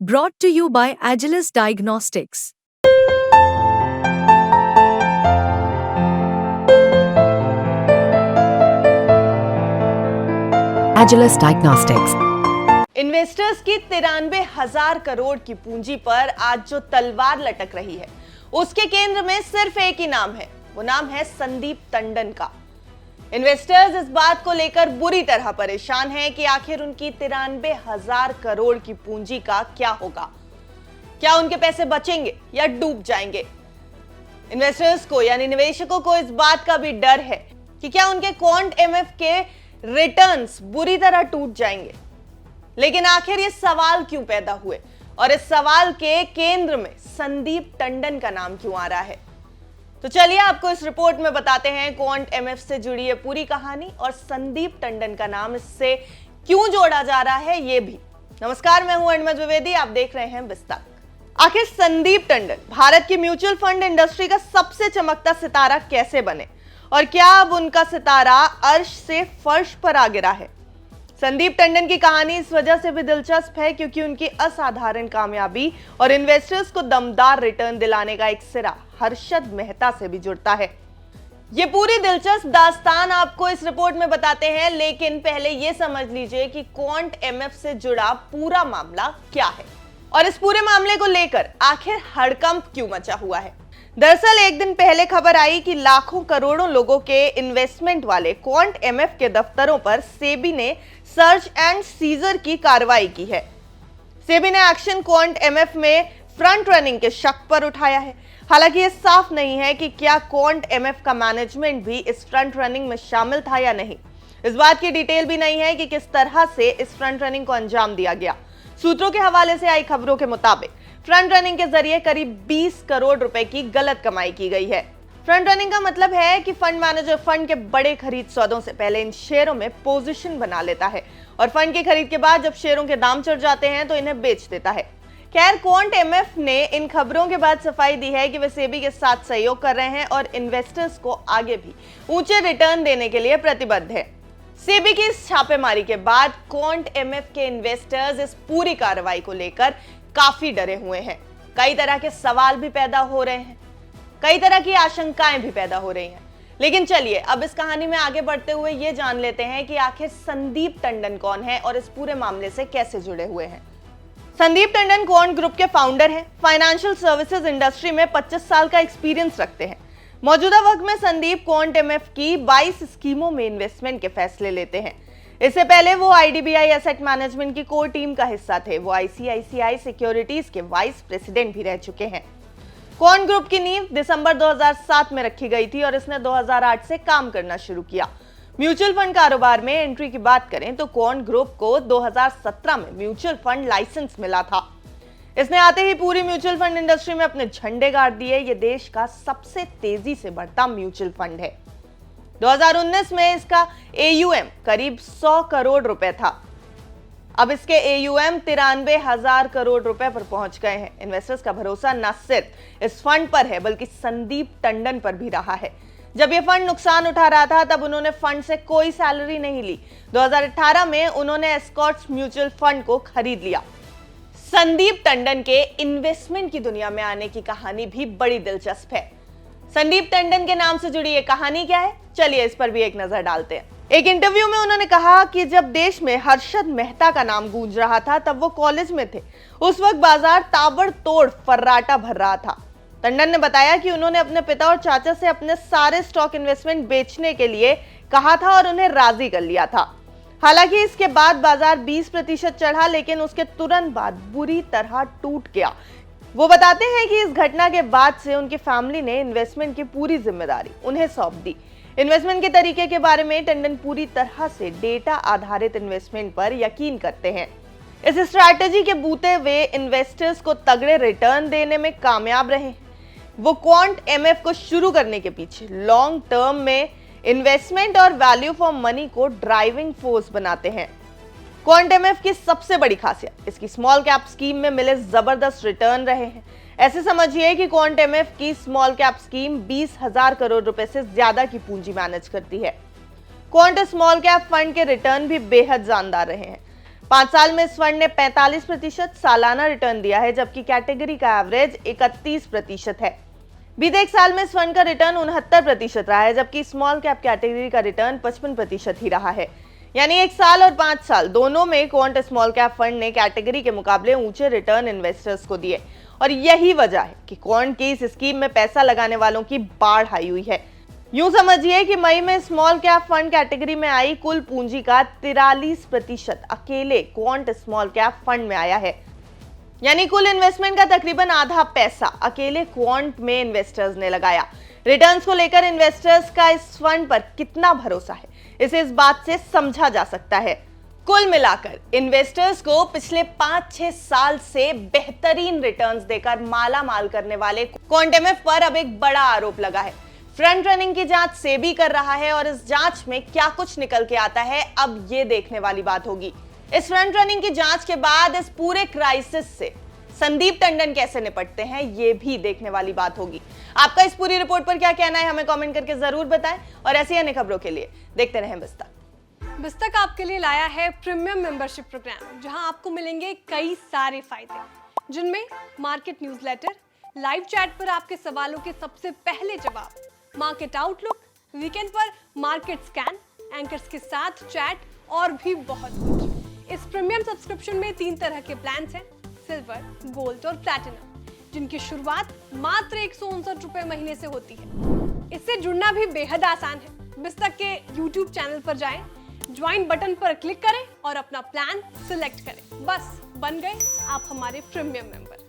Brought to you by Agilus Diagnostics. Agilus Diagnostics. Investors की 93,000 करोड़ की पूंजी पर आज जो तलवार लटक रही है उसके केंद्र में सिर्फ एक ही नाम है, वो नाम है संदीप टंडन का। इन्वेस्टर्स इस बात को लेकर बुरी तरह परेशान हैं कि आखिर उनकी 93,000 करोड़ की पूंजी का क्या होगा, क्या उनके पैसे बचेंगे या डूब जाएंगे। इन्वेस्टर्स को यानी निवेशकों को इस बात का भी डर है कि क्या उनके क्वांट एमएफ के रिटर्न्स बुरी तरह टूट जाएंगे। लेकिन आखिर ये सवाल क्यों पैदा हुए और इस सवाल के केंद्र में संदीप टंडन का नाम क्यों आ रहा है, तो चलिए आपको इस रिपोर्ट में बताते हैं क्वांट एमएफ से जुड़ी ये पूरी कहानी और संदीप टंडन का नाम इससे क्यों जोड़ा जा रहा है ये भी। नमस्कार, मैं हूं अनमज द्विवेदी, आप देख रहे हैं विस्तार। आखिर संदीप टंडन भारत की म्यूचुअल फंड इंडस्ट्री का सबसे चमकता सितारा कैसे बने और क्या अब उनका सितारा अर्श से फर्श पर आ गिरा है। संदीप टंडन की कहानी इस वजह से भी दिलचस्प है क्योंकि उनकी असाधारण कामयाबी और इन्वेस्टर्स को दमदार रिटर्न दिलाने का एक सिरा हर्षद मेहता से भी जुड़ता है। ये पूरी दिलचस्प दास्तान आपको इस रिपोर्ट में बताते हैं, लेकिन पहले ये समझ लीजिए कि क्वांट एमएफ से जुड़ा पूरा मामला क्या है और इस पूरे मामले को लेकर आखिर हड़कंप क्यों मचा हुआ है। दरअसल एक दिन पहले खबर आई कि लाखों करोड़ों लोगों के इन्वेस्टमेंट वाले क्वांट एमएफ के दफ्तरों पर सेबी ने सर्च एंड सीजर की कार्रवाई की है। सेबी ने एक्शन क्वांट एमएफ में फ्रंट रनिंग के शक पर उठाया है। हालांकि ये साफ नहीं है कि क्या क्वांट एमएफ का मैनेजमेंट भी इस फ्रंट रनिंग में शामिल था या नहीं। इस बात की डिटेल भी नहीं है कि किस तरह से इस फ्रंट रनिंग को अंजाम दिया गया। सूत्रों के हवाले से आई खबरों के मुताबिक फ्रंट रनिंग के जरिए करीब 20 करोड़ रुपए की गलत कमाई की गई है। फ्रंट रनिंग का मतलब है कि फंड मैनेजर फंड के बड़े खरीद सौदों से पहले इन शेयरों में पोजीशन बना लेता है और फंड की खरीद के बाद जब शेयरों के दाम चढ़ जाते हैं तो इन्हें बेच देता है। खैर, क्वांट एमएफ ने इन खबरों के बाद सफाई दी है कि वे सेबी के साथ सहयोग कर रहे हैं और इन्वेस्टर्स को आगे भी ऊंचे रिटर्न देने के लिए प्रतिबद्ध है। सेबी की इस छापेमारी के बाद क्वांट एमएफ के इन्वेस्टर्स इस पूरी कार्रवाई को लेकर काफी डरे हुए हैं। कई तरह के सवाल भी पैदा हो रहे हैं, कई तरह की आशंकाएं भी पैदा हो रही हैं। लेकिन चलिए अब इस कहानी में आगे बढ़ते हुए ये जान लेते हैं कि आखिर संदीप टंडन कौन है और इस पूरे मामले से कैसे जुड़े हुए हैं। संदीप टंडन क्वांट ग्रुप के फाउंडर हैं। फाइनेंशियल सर्विसेज इंडस्ट्री में 25 साल का एक्सपीरियंस रखते हैं। मौजूदा वक्त में संदीप क्वांट एमएफ की 22 स्कीमों में इन्वेस्टमेंट के फैसले लेते हैं। इससे पहले वो आईडीबीआई एसेट मैनेजमेंट की कोर टीम का हिस्सा थे। वो आईसीआईसीआई सिक्योरिटीज के वाइस प्रेसिडेंट भी रह चुके हैं। क्वांट ग्रुप की नींव दिसंबर 2007 में रखी गई थी और इसने 2008 से काम करना शुरू किया। म्यूचुअल फंड कारोबार में एंट्री की बात करें तो क्वांट ग्रुप को 2017 में म्यूचुअल फंड लाइसेंस मिला था। इसने आते ही पूरी म्यूचुअल फंड इंडस्ट्री में अपने झंडे गाड़ दिए। ये देश का सबसे तेजी से बढ़ता म्यूचुअल फंड है। 2019 में इसका एयूएम करीब 100 करोड़ रुपए था। अब इसके एयूएम 93,000 करोड़ रुपए पर पहुंच गए हैं। इन्वेस्टर्स का भरोसा न सिर्फ इस फंड पर है बल्कि संदीप टंडन पर भी रहा है। जब यह फंड नुकसान उठा रहा था तब उन्होंने फंड से कोई सैलरी नहीं ली। 2018 में उन्होंने एस्कॉर्ट्स म्यूचुअल फंड को खरीद लिया। संदीप टंडन के इन्वेस्टमेंट की दुनिया में आने की कहानी भी बड़ी दिलचस्प है। संदीप टंडन के नाम से जुड़ी ये कहानी क्या है, चलिए इस पर भी एक नजर डालते हैं। एक इंटरव्यू में उन्होंने कहा कि जब देश में हर्षद मेहता का नाम गूंज रहा था तब वो कॉलेज में थे। उस वक्त बाजार ताबड़तोड़ फर्राटा भर रहा था। टंडन ने बताया कि उन्होंने अपने पिता और चाचा से अपने सारे स्टॉक इन्वेस्टमेंट बेचने के लिए कहा था और उन्हें राजी कर लिया था। हालांकि इसके बाद बाजार 20% चढ़ा, लेकिन उसके तुरंत बाद बुरी तरह टूट गया। वो बताते हैं कि इस घटना के बाद से उनकी फैमिली ने इन्वेस्टमेंट की पूरी जिम्मेदारी उन्हें सौंप दी। इन्वेस्टमेंट के तरीके के बारे में टंडन पूरी तरह से डेटा आधारित इन्वेस्टमेंट पर यकीन करते हैं। इस स्ट्रैटेजी के बूते वे इन्वेस्टर्स को तगड़े रिटर्न देने में कामयाब रहे। वो क्वांट एमएफ को शुरू करने के पीछे लॉन्ग टर्म में इन्वेस्टमेंट और वैल्यू फॉर मनी को ड्राइविंग फोर्स बनाते हैं। क्वांट एमएफ की सबसे बड़ी खासियत इसकी स्मॉल कैप स्कीम में मिले जबरदस्त रिटर्न रहे हैं। ऐसे समझिए कि क्वांट एमएफ की स्मॉल कैप स्कीम 20,000 करोड़ रुपए से ज्यादा की पूंजी मैनेज करती है। क्वांट स्मॉल कैप फंड के रिटर्न भी बेहद जानदार रहे हैं। 5 साल में इस फंड ने 45% सालाना रिटर्न दिया है, जबकि कैटेगरी का एवरेज 31% है। बीते एक साल में इस फंड का रिटर्न 69% रहा है, जबकि स्मॉल कैप कैटेगरी का रिटर्न 55% ही रहा है। यानी 1 साल और 5 साल दोनों में क्वांट स्मॉल कैप फंड ने कैटेगरी के मुकाबले ऊंचे रिटर्न इन्वेस्टर्स को दिए और यही वजह है कि क्वांट की इस स्कीम में पैसा लगाने वालों की बाढ़ आई हुई है। यूं समझिए कि मई में स्मॉल कैप फंड कैटेगरी में आई कुल पूंजी का 43% अकेले क्वांट स्मॉल कैप फंड में आया है। यानी कुल इन्वेस्टमेंट का तकरीबन आधा पैसा अकेले क्वांट में इन्वेस्टर्स ने लगाया। रिटर्न्स को लेकर इन्वेस्टर्स का इस फंड पर कितना भरोसा है, इसे इस बात से समझा जा सकता है। कुल मिलाकर इन्वेस्टर्स को पिछले 5-6 साल से बेहतरीन रिटर्न्स देकर माला माल करने वाले क्वांट एमएफ पर अब एक बड़ा आरोप लगा है। फ्रंट रनिंग की जांच सेबी कर रहा है और इस जांच में क्या कुछ निकल के आता है, अब ये देखने वाली बात होगी। इस फ्रंट रनिंग की जांच के बाद इस पूरे क्राइसिस से संदीप टंडन कैसे निपटते हैं, ये भी देखने वाली बात होगी। आपका इस पूरी रिपोर्ट पर क्या कहना है, हमें कमेंट करके जरूर बताएं और ऐसी अन्य खबरों के लिए देखते रहें बिस्तक। बिस्तक आपके लिए लाया है प्रीमियम मेंबरशिप प्रोग्राम, जहां आपको मिलेंगे कई सारे फायदे, जिनमें मार्केट न्यूज़लेटर, लाइव चैट पर आपके सवालों के सबसे पहले जवाब, मार्केट आउटलुक, वीकेंड पर मार्केट स्कैन, एंकर्स के साथ चैट और भी बहुत कुछ। इस प्रीमियम सब्सक्रिप्शन में 3 तरह के प्लान्स हैं, सिल्वर, गोल्ड और प्लैटिनम, जिनकी शुरुआत मात्र 159 रुपए महीने से होती है। इससे जुड़ना भी बेहद आसान है। बिस्तक के YouTube चैनल पर जाएं, ज्वाइन बटन पर क्लिक करें और अपना प्लान सिलेक्ट करें। बस बन गए आप हमारे प्रीमियम मेंबर।